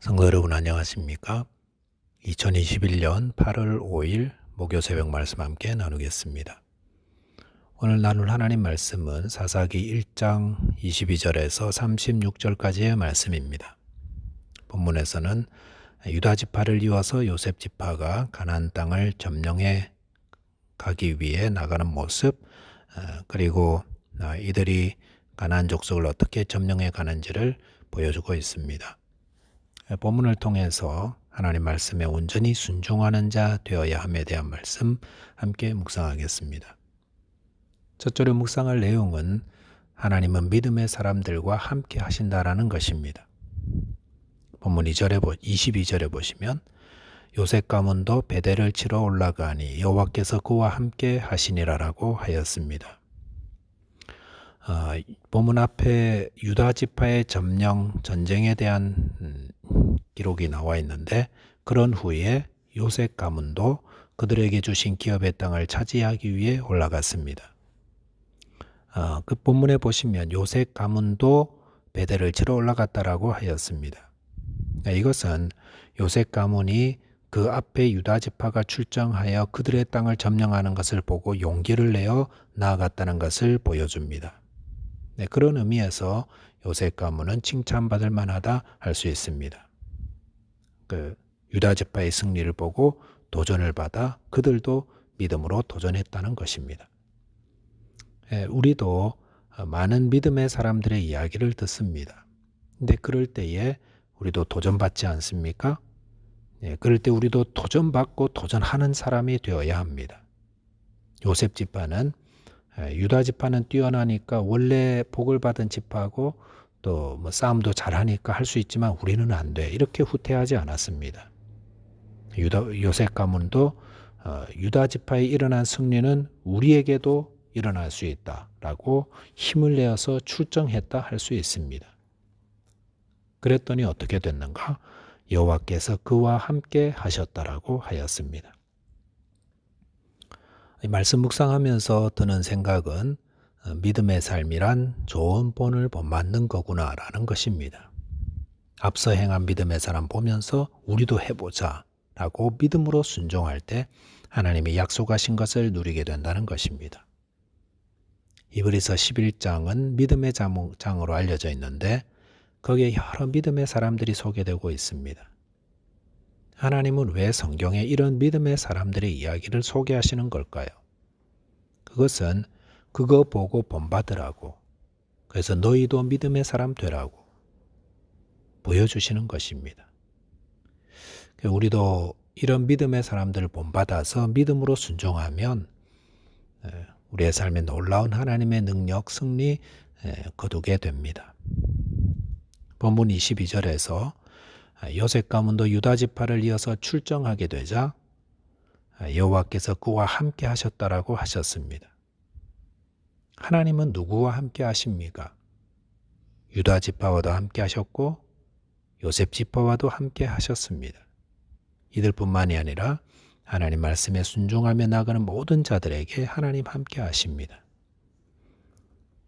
성도 여러분 안녕하십니까? 2021년 8월 5일 목요 새벽 말씀 함께 나누겠습니다. 오늘 나눌 하나님 말씀은 사사기 1장 22절에서 36절까지의 말씀입니다. 본문에서는 유다 지파를 이어서 요셉 지파가 가나안 땅을 점령해 가기 위해 나가는 모습, 그리고 이들이 가나안 족속을 어떻게 점령해 가는지를 보여주고 있습니다. 본문을 통해서 하나님 말씀에 온전히 순종하는 자 되어야 함에 대한 말씀 함께 묵상하겠습니다. 첫 절에 묵상할 내용은 하나님은 믿음의 사람들과 함께 하신다라는 것입니다. 본문 22절에 보시면 요셉 가문도 베델을 치러 올라가니 여호와께서 그와 함께 하시니라라고 하였습니다. 본문 앞에 유다 지파의 점령 전쟁에 대한 기록이 나와 있는데, 그런 후에 요셉 가문도 그들에게 주신 기업의 땅을 차지하기 위해 올라갔습니다. 그 본문에 보시면 요셉 가문도 베델을 치러 올라갔다라고 하였습니다. 이것은 요셉 가문이 그 앞에 유다 지파가 출정하여 그들의 땅을 점령하는 것을 보고 용기를 내어 나아갔다는 것을 보여줍니다. 그런 의미에서 요셉 가문은 칭찬받을 만하다 할 수 있습니다. 유다 지파의 승리를 보고 도전을 받아 그들도 믿음으로 도전했다는 것입니다. 우리도 많은 믿음의 사람들의 이야기를 듣습니다. 근데 그럴 때에 우리도 도전받지 않습니까? 그럴 때 우리도 도전받고 도전하는 사람이 되어야 합니다. 요셉 지파는 유다 지파는 뛰어나니까 원래 복을 받은 지파고 또 싸움도 잘하니까 할 수 있지만 우리는 안 돼, 이렇게 후퇴하지 않았습니다. 요셉 가문도 유다 지파에 일어난 승리는 우리에게도 일어날 수 있다라고 힘을 내어서 출정했다 할 수 있습니다. 그랬더니 어떻게 됐는가? 여호와께서 그와 함께 하셨다라고 하였습니다. 이 말씀 묵상하면서 드는 생각은 믿음의 삶이란 좋은 본을 본받는 거구나라는 것입니다. 앞서 행한 믿음의 사람 보면서 우리도 해보자 라고 믿음으로 순종할 때 하나님이 약속하신 것을 누리게 된다는 것입니다. 히브리서 11장은 믿음의 장으로 알려져 있는데 거기에 여러 믿음의 사람들이 소개되고 있습니다. 하나님은 왜 성경에 이런 믿음의 사람들의 이야기를 소개하시는 걸까요? 그것은 그거 보고 본받으라고, 그래서 너희도 믿음의 사람 되라고 보여주시는 것입니다. 우리도 이런 믿음의 사람들을 본받아서 믿음으로 순종하면 우리의 삶에 놀라운 하나님의 능력, 승리 거두게 됩니다. 본문 22절에서 요셉 가문도 유다 지파를 이어서 출정하게 되자 여호와께서 그와 함께 하셨다라고 하셨습니다. 하나님은 누구와 함께 하십니까? 유다 지파와도 함께 하셨고 요셉 지파와도 함께 하셨습니다. 이들뿐만이 아니라 하나님 말씀에 순종하며 나가는 모든 자들에게 하나님 함께 하십니다.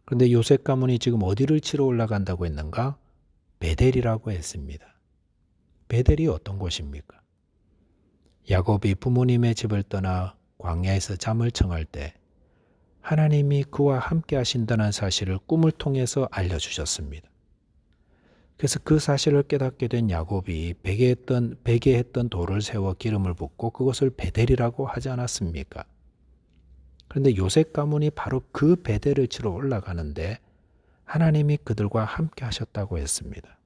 그런데 요셉 가문이 지금 어디를 치러 올라간다고 했는가? 베델이라고 했습니다. 베델이 어떤 곳입니까? 야곱이 부모님의 집을 떠나 광야에서 잠을 청할 때 하나님이 그와 함께 하신다는 사실을 꿈을 통해서 알려주셨습니다. 그래서 그 사실을 깨닫게 된 야곱이 베게 했던 돌을 세워 기름을 붓고 그것을 베델이라고 하지 않았습니까? 그런데 요셉 가문이 바로 그 베델을 치러 올라가는데 하나님이 그들과 함께 하셨다고 했습니다.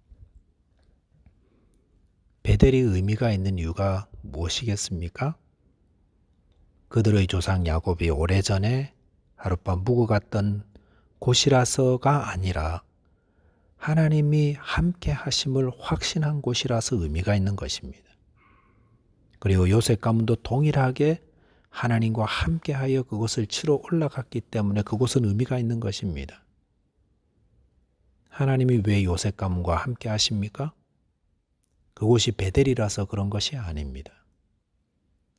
베델이 의미가 있는 이유가 무엇이겠습니까? 그들의 조상 야곱이 오래전에 하룻밤 묵어갔던 곳이라서가 아니라 하나님이 함께 하심을 확신한 곳이라서 의미가 있는 것입니다. 그리고 요셉 가문도 동일하게 하나님과 함께하여 그곳을 치러 올라갔기 때문에 그곳은 의미가 있는 것입니다. 하나님이 왜 요셉 가문과 함께 하십니까? 그곳이 베델이라서 그런 것이 아닙니다.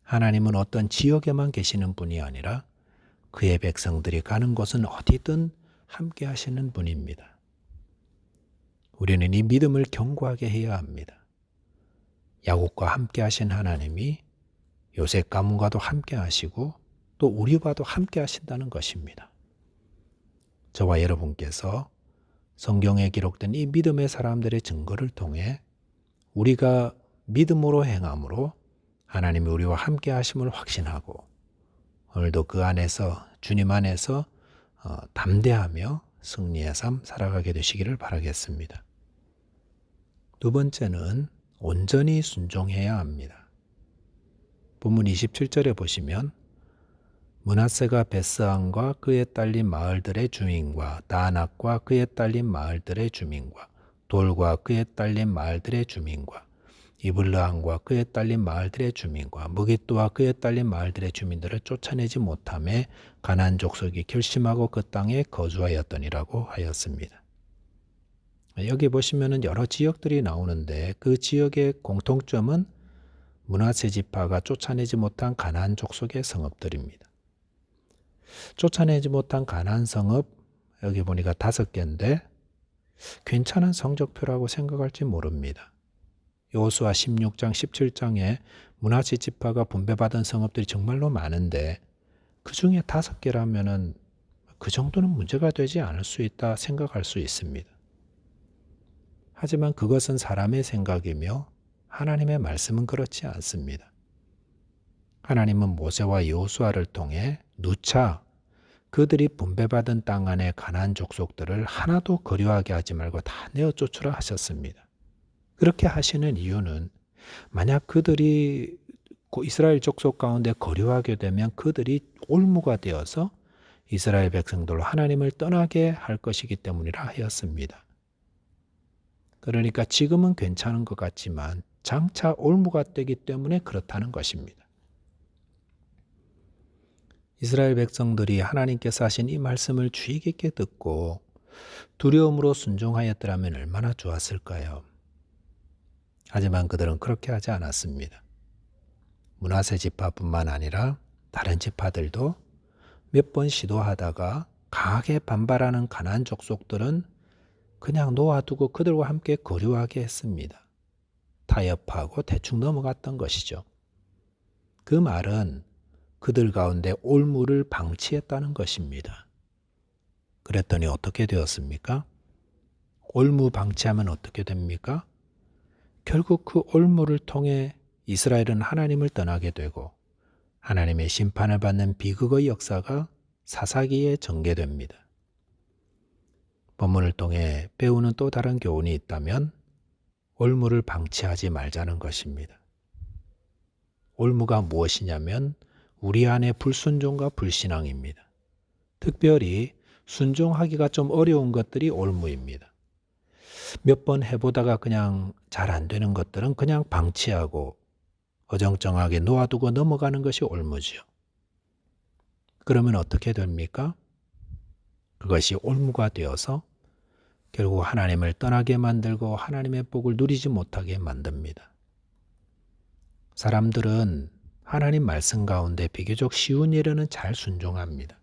하나님은 어떤 지역에만 계시는 분이 아니라 그의 백성들이 가는 곳은 어디든 함께 하시는 분입니다. 우리는 이 믿음을 견고하게 해야 합니다. 야곱과 함께 하신 하나님이 요셉 가문과도 함께 하시고 또 우리와도 함께 하신다는 것입니다. 저와 여러분께서 성경에 기록된 이 믿음의 사람들의 증거를 통해 우리가 믿음으로 행함으로 하나님이 우리와 함께 하심을 확신하고 오늘도 그 안에서 주님 안에서 담대하며 승리의 삶 살아가게 되시기를 바라겠습니다. 두 번째는 온전히 순종해야 합니다. 본문 27절에 보시면 므낫세가 베스안과 그에 딸린 마을들의 주민과 다낙과 그에 딸린 마을들의 주민과 돌과 그에 딸린 마을들의 주민과 이블르함과 그에 딸린 마을들의 주민과 무깃도와 그에 딸린 마을들의 주민들을 쫓아내지 못함에 가나안 족속이 결심하고 그 땅에 거주하였더니라고 하였습니다. 여기 보시면은 여러 지역들이 나오는데 그 지역의 공통점은 므낫세 지파가 쫓아내지 못한 가나안 족속의 성읍들입니다. 쫓아내지 못한 가나안 성읍 여기 보니까 5개인데 괜찮은 성적표라고 생각할지 모릅니다. 여호수아 16장 17장에 므낫세 지파가 분배받은 성읍들이 정말로 많은데 그 중에 5개라면은 그 정도는 문제가 되지 않을 수 있다 생각할 수 있습니다. 하지만 그것은 사람의 생각이며 하나님의 말씀은 그렇지 않습니다. 하나님은 모세와 여호수아를 통해 누차 그들이 분배받은 땅 안의 가나안 족속들을 하나도 거류하게 하지 말고 다 내어 쫓으라 하셨습니다. 그렇게 하시는 이유는 만약 그들이 이스라엘 족속 가운데 거류하게 되면 그들이 올무가 되어서 이스라엘 백성들로 하나님을 떠나게 할 것이기 때문이라 하였습니다. 그러니까 지금은 괜찮은 것 같지만 장차 올무가 되기 때문에 그렇다는 것입니다. 이스라엘 백성들이 하나님께서 하신 이 말씀을 주의 깊게 듣고 두려움으로 순종하였더라면 얼마나 좋았을까요? 하지만 그들은 그렇게 하지 않았습니다. 므낫세 지파뿐만 아니라 다른 지파들도 몇 번 시도하다가 강하게 반발하는 가나안 족속들은 그냥 놓아두고 그들과 함께 거류하게 했습니다. 타협하고 대충 넘어갔던 것이죠. 그 말은 그들 가운데 올무를 방치했다는 것입니다. 그랬더니 어떻게 되었습니까? 올무 방치하면 어떻게 됩니까? 결국 그 올무를 통해 이스라엘은 하나님을 떠나게 되고 하나님의 심판을 받는 비극의 역사가 사사기에 전개됩니다. 본문을 통해 배우는 또 다른 교훈이 있다면 올무를 방치하지 말자는 것입니다. 올무가 무엇이냐면 우리 안의 불순종과 불신앙입니다. 특별히 순종하기가 좀 어려운 것들이 올무입니다. 몇 번 해보다가 그냥 잘 안 되는 것들은 그냥 방치하고 어정쩡하게 놓아두고 넘어가는 것이 올무지요. 그러면 어떻게 됩니까? 그것이 올무가 되어서 결국 하나님을 떠나게 만들고 하나님의 복을 누리지 못하게 만듭니다. 사람들은 하나님 말씀 가운데 비교적 쉬운 일에는 잘 순종합니다.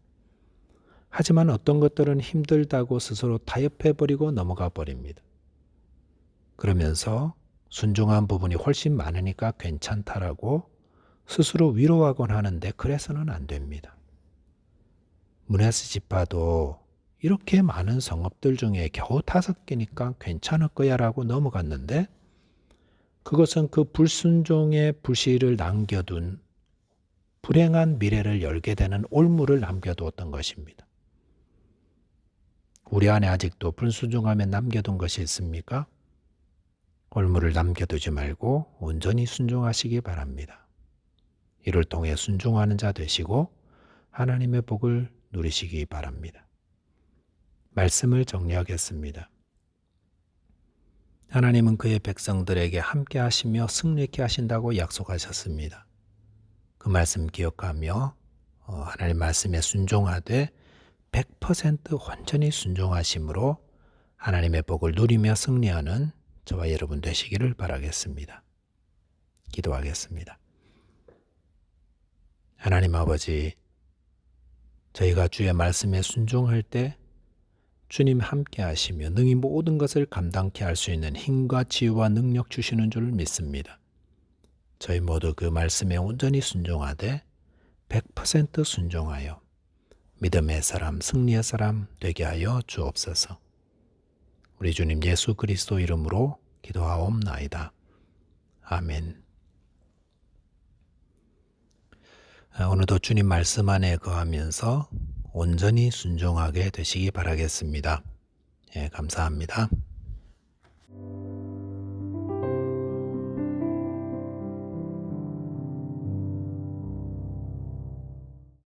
하지만 어떤 것들은 힘들다고 스스로 타협해버리고 넘어가 버립니다. 그러면서 순종한 부분이 훨씬 많으니까 괜찮다라고 스스로 위로하곤 하는데 그래서는 안 됩니다. 므낫세 지파도 이렇게 많은 성읍들 중에 겨우 5개니까 괜찮을 거야 라고 넘어갔는데 그것은 그 불순종의 불씨를 남겨둔 불행한 미래를 열게 되는 올무를 남겨두었던 것입니다. 우리 안에 아직도 불순종하며 남겨둔 것이 있습니까? 올무를 남겨두지 말고 온전히 순종하시기 바랍니다. 이를 통해 순종하는 자 되시고 하나님의 복을 누리시기 바랍니다. 말씀을 정리하겠습니다. 하나님은 그의 백성들에게 함께 하시며 승리케 하신다고 약속하셨습니다. 그 말씀 기억하며 하나님 말씀에 순종하되 100% 완전히 순종하심으로 하나님의 복을 누리며 승리하는 저와 여러분 되시기를 바라겠습니다. 기도하겠습니다. 하나님 아버지, 저희가 주의 말씀에 순종할 때 주님 함께 하시며 능히 모든 것을 감당케 할 수 있는 힘과 지혜와 능력 주시는 줄 믿습니다. 저희 모두 그 말씀에 온전히 순종하되 100% 순종하여 믿음의 사람, 승리의 사람 되게 하여 주옵소서. 우리 주님 예수 그리스도 이름으로 기도하옵나이다. 아멘. 오늘도 주님 말씀 안에 거하면서 온전히 순종하게 되시기 바라겠습니다. 감사합니다.